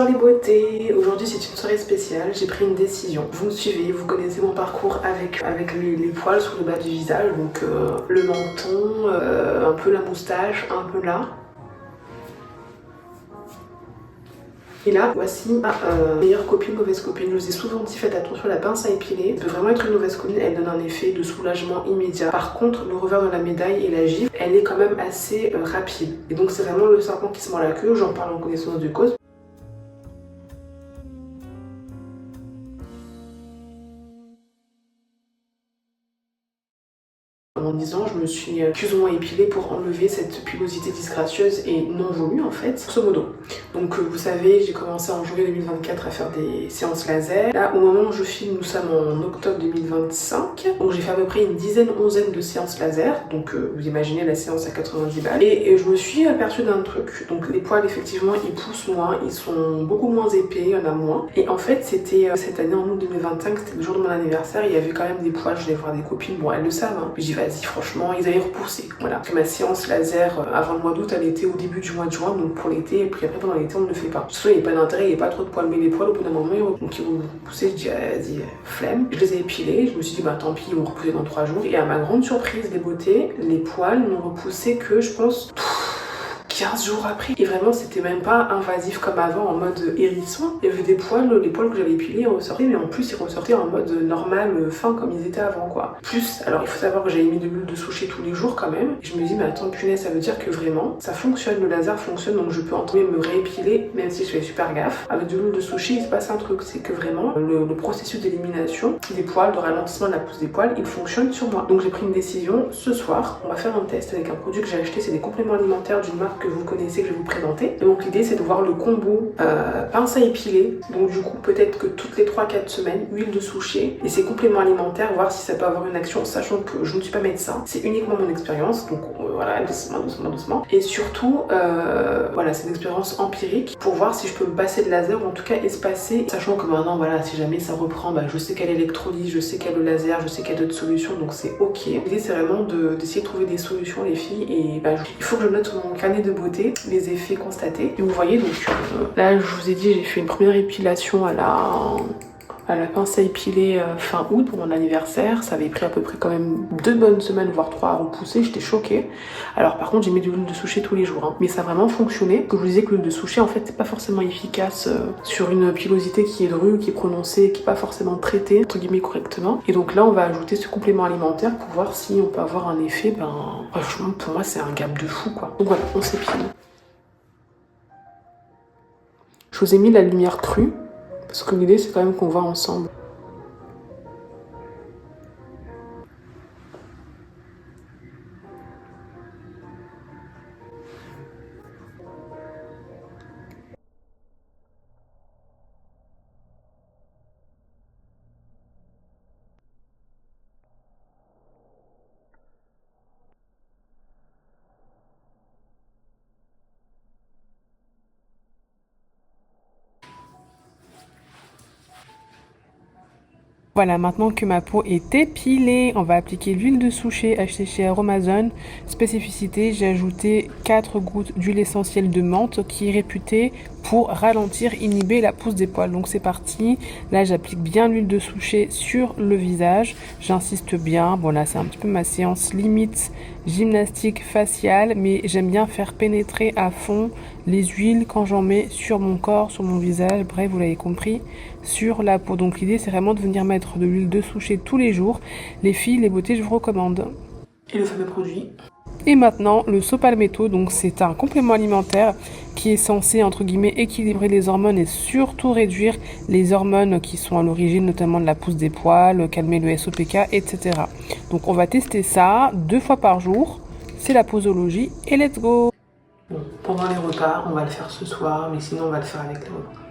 les beautés, aujourd'hui c'est une soirée spéciale, j'ai pris une décision. Vous me suivez, vous connaissez mon parcours avec les poils sur le bas du visage, donc le menton, un peu la moustache, un peu là. Et là, voici ma meilleure copine, mauvaise copine. Je vous ai souvent dit, faites attention à la pince à épiler. Elle peut vraiment être une mauvaise copine, elle donne un effet de soulagement immédiat. Par contre, le revers de la médaille et la gifle, elle est quand même assez rapide. Et donc c'est vraiment le serpent qui se mord la queue, j'en parle en connaissance de cause. En 10 ans, je me suis plus ou moins épilée pour enlever cette pilosité disgracieuse et non voulue en fait, grosso modo. Donc vous savez, j'ai commencé en janvier 2024 à faire des séances laser. Là, au moment où je filme, nous sommes en octobre 2025. Donc j'ai fait à peu près une dizaine, onzaine de séances laser. Donc vous imaginez la séance à 90 balles. Et je me suis aperçue d'un truc. Donc les poils, effectivement, ils poussent moins, ils sont beaucoup moins épais, il y en a moins. Et en fait, c'était cette année en août 2025, c'était le jour de mon anniversaire, il y avait quand même des poils, je vais voir des copines, bon elles le savent, hein. J'ai dit vas-y, franchement, ils allaient repousser. Voilà. Parce que ma séance laser avant le mois d'août, elle était au début du mois de juin, donc pour l'été, et puis après pendant l'été, on ne le fait pas. De toute façon, il n'y a pas d'intérêt, il n'y a pas trop de poils, mais les poils, au bout d'un moment, donc ils vont repousser. Je dis vas-y, flemme. Je les ai épilés, je me suis dit bah tant pis, ils vont repousser dans 3 jours. Et à ma grande surprise des beautés, les poils n'ont repoussé que, je pense, 15 jours après. Et vraiment, c'était même pas invasif comme avant, en mode hérisson. Il y avait des poils, les poils que j'avais épilés ressortaient, mais en plus, ils ressortaient en mode normal, fin, comme ils étaient avant, quoi. Plus, alors il faut savoir que j'avais mis de l'huile de souchet tous les jours quand même. Et je me dis, mais attends, punaise, ça veut dire que vraiment, ça fonctionne, le laser fonctionne, donc je peux en trouver me réépiler, même si je fais super gaffe. Avec de l'huile de souchet, il se passe un truc, c'est que vraiment, le processus d'élimination des poils, de ralentissement de la pousse des poils, il fonctionne sur moi. Donc j'ai pris une décision, ce soir, on va faire un test avec un produit que j'ai acheté, c'est des compléments alimentaires d'une marque que vous connaissez, que je vais vous présenter. Et donc l'idée c'est de voir le combo pince à épiler, donc du coup peut-être que toutes les 3-4 semaines, huile de souchet et ces compléments alimentaires, voir si ça peut avoir une action, sachant que je ne suis pas médecin, c'est uniquement mon expérience, donc voilà, doucement, doucement, doucement. Et surtout, voilà, c'est une expérience empirique pour voir si je peux me passer de laser, ou en tout cas espacer, sachant que maintenant, voilà, si jamais ça reprend, bah, je sais quelle électrolyse, je sais quel le laser, je sais qu'il y a d'autres solutions, donc c'est ok. L'idée c'est vraiment d'essayer de trouver des solutions, les filles, et bah, il faut que je note sur mon carnet de beauté les effets constatés. Et vous voyez, donc là, je vous ai dit, j'ai fait une première épilation à la pince à épiler fin août pour mon anniversaire. Ça avait pris à peu près quand même 2 bonnes semaines, voire 3 à repousser. J'étais choquée. Alors par contre, j'ai mis de l'huile de souchet tous les jours, hein. Mais ça a vraiment fonctionné. Que je vous disais que l'huile de souchet, en fait, c'est pas forcément efficace sur une pilosité qui est drue, qui est prononcée, qui est pas forcément traitée, entre guillemets, correctement. Et donc là, on va ajouter ce complément alimentaire pour voir si on peut avoir un effet, ben, franchement, pour moi, c'est un gap de fou, quoi. Donc voilà, on s'épile. Je vous ai mis la lumière crue, parce que l'idée c'est quand même qu'on voit ensemble. Voilà, maintenant que ma peau est épilée, on va appliquer l'huile de souchet achetée chez Aromazone. Spécificité, j'ai ajouté 4 gouttes d'huile essentielle de menthe qui est réputée pour ralentir, inhiber la pousse des poils. Donc c'est parti. Là, j'applique bien l'huile de souchet sur le visage. J'insiste bien. Bon là, c'est un petit peu ma séance limite gymnastique faciale, mais j'aime bien faire pénétrer à fond les huiles quand j'en mets sur mon corps, sur mon visage, bref, vous l'avez compris, sur la peau. Donc l'idée, c'est vraiment de venir mettre de l'huile de souchet tous les jours. Les filles, les beautés, je vous recommande. Et le fameux produit. Et maintenant, le Sopalmetto, donc c'est un complément alimentaire qui est censé, entre guillemets, équilibrer les hormones et surtout réduire les hormones qui sont à l'origine notamment de la pousse des poils, calmer le SOPK, etc. Donc on va tester ça 2 fois par jour, c'est la posologie et let's go. Bon, pendant les repas, on va le faire ce soir, mais sinon on va le faire avec les repas.